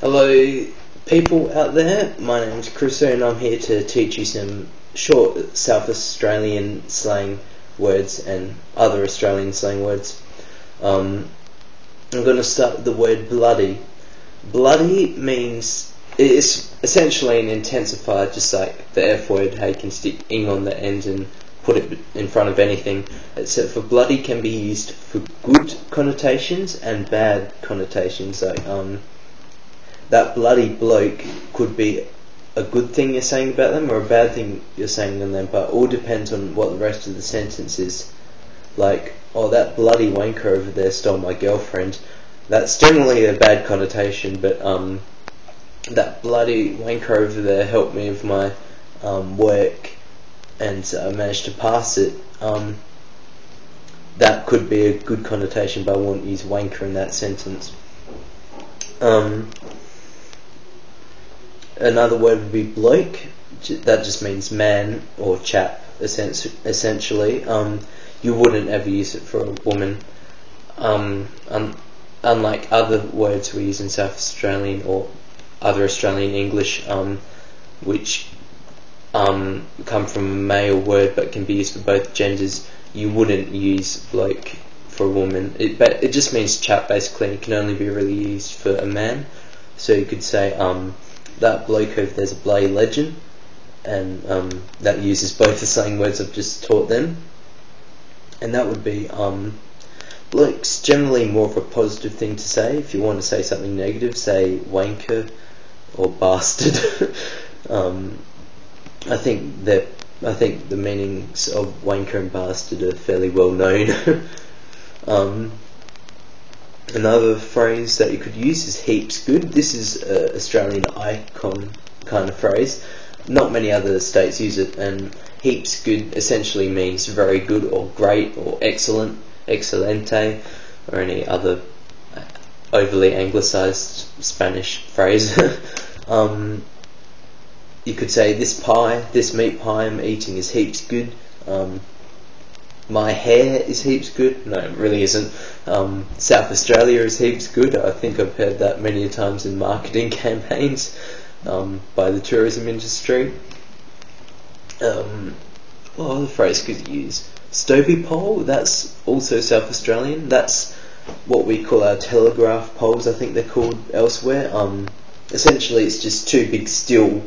Hello people out there, my name's Chriso and I'm here to teach you some short South Australian slang words and other Australian slang words. I'm going to start with the word bloody. Bloody means, it's essentially an intensifier, just like the F word, how you can stick ing on the end and put it in front of anything. Except for bloody can be used for good connotations and bad connotations, like that bloody bloke could be a good thing you're saying about them or a bad thing you're saying on them, but it all depends on what the rest of the sentence is. Like, oh, that bloody wanker over there stole my girlfriend. That's generally a bad connotation, but that bloody wanker over there helped me with my work and I managed to pass it. That could be a good connotation, but I wouldn't use wanker in that sentence. Another word would be bloke. That just means man or chap, essentially. You wouldn't ever use it for a woman. Unlike other words we use in South Australian or other Australian English, which come from a male word but can be used for both genders, you wouldn't use bloke for a woman. It just means chap, basically. It can only be really used for a man. So you could say, that bloke over there's a bloody legend, and that uses both the slang words I've just taught them. And that would be, bloke's generally more of a positive thing to say. If you want to say something negative, say wanker or bastard. I think the meanings of wanker and bastard are fairly well known. Another phrase that you could use is heaps good. This is an Australian icon kind of phrase. Not many other states use it, and heaps good essentially means very good or great or excellent, excellentey, or any other overly anglicised Spanish phrase. You could say this meat pie I'm eating is heaps good. My hair is heaps good. No, it really isn't. South Australia is heaps good. I think I've heard that many times in marketing campaigns by the tourism industry. What other phrase could you use? Stoby Pole, that's also South Australian. That's what we call our Telegraph poles, I think they're called elsewhere. Essentially it's just two big steel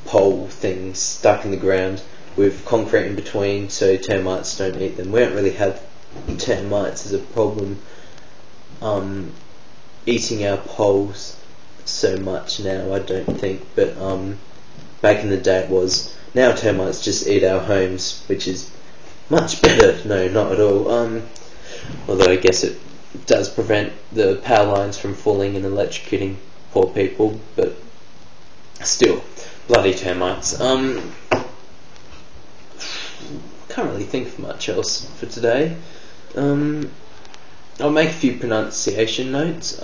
pole things stuck in the ground with concrete in between so termites don't eat them. We don't really have termites as a problem eating our poles so much now, I don't think, but back in the day it was. Now termites just eat our homes, which is much better. No, not at all. Although I guess it does prevent the power lines from falling and electrocuting poor people, but still, bloody termites. Can't really think of much else for today. I'll make a few pronunciation notes.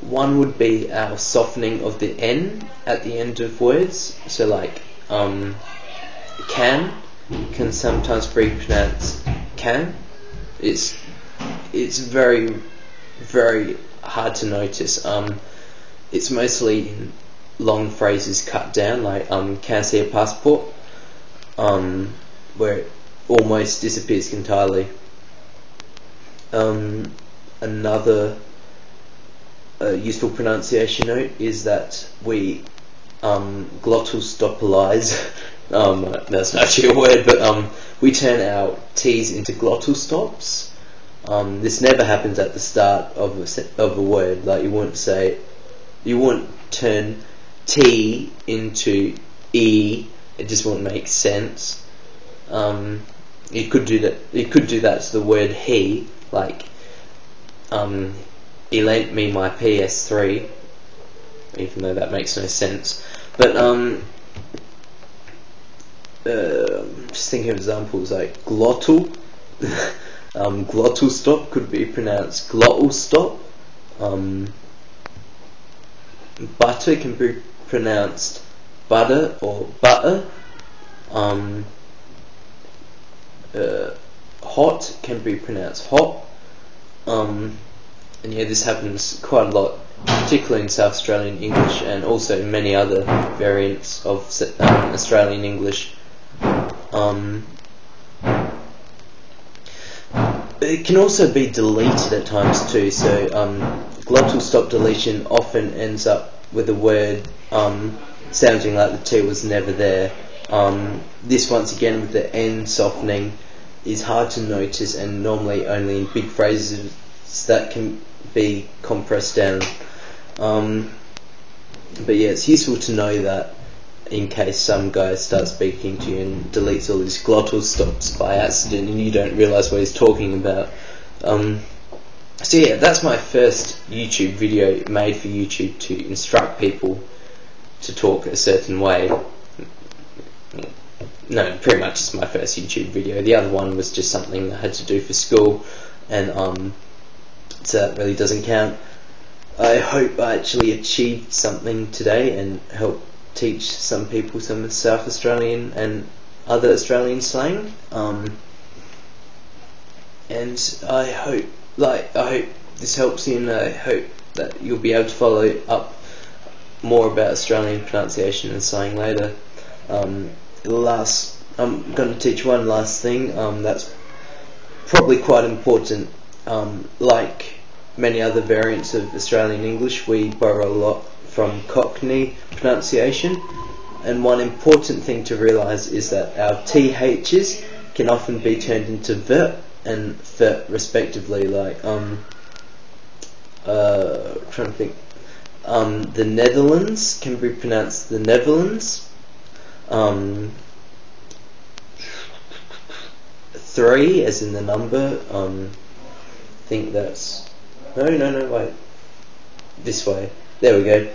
One would be our softening of the N at the end of words. So like can sometimes be pronounced can. It's very, very hard to notice. It's mostly in long phrases cut down, like can I see a passport? Where it almost disappears entirely. Another useful pronunciation note is that we glottal stopalize. That's not actually a word, but we turn our T's into glottal stops. This never happens at the start of a word. Like you wouldn't turn T into E. It just wouldn't make sense. You could do that. You could do that to the word he, like he lent me my PS3, even though that makes no sense. But just thinking of examples like glottal. Glottal stop could be pronounced glottal stop. Butter can be pronounced butter or butter. Hot can be pronounced hot. And yeah, this happens quite a lot particularly in South Australian English and also in many other variants of Australian English. It can also be deleted at times too, so glottal stop deletion often ends up with a word sounding like the T was never there. This, once again, with the N softening, is hard to notice, and normally only in big phrases that can be compressed down. But yeah, it's useful to know that in case some guy starts speaking to you and deletes all his glottal stops by accident and you don't realise what he's talking about. So yeah, that's my first YouTube video made for YouTube to instruct people to talk a certain way. No, pretty much it's my first YouTube video. The other one was just something I had to do for school, and so that really doesn't count. I hope I actually achieved something today and helped teach some people some South Australian and other Australian slang. And I hope this helps you, and I hope that you'll be able to follow up more about Australian pronunciation and slang later. I'm going to teach one last thing that's probably quite important. Like many other variants of Australian English, we borrow a lot from Cockney pronunciation, and one important thing to realise is that our THs can often be turned into V and F respectively, like trying to think, the Netherlands can be pronounced the Netherlands. 3 as in the number, I think that's wait, this way, there we go,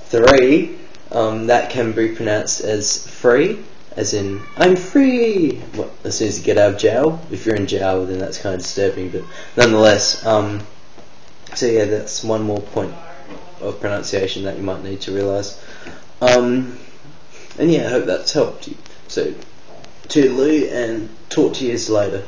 3, that can be pronounced as free, as in I'm free, well, as soon as you get out of jail. If you're in jail, then that's kind of disturbing, but nonetheless, so yeah, that's one more point of pronunciation that you might need to realise. And yeah, I hope that's helped you. So toodaloo, and talk to you later.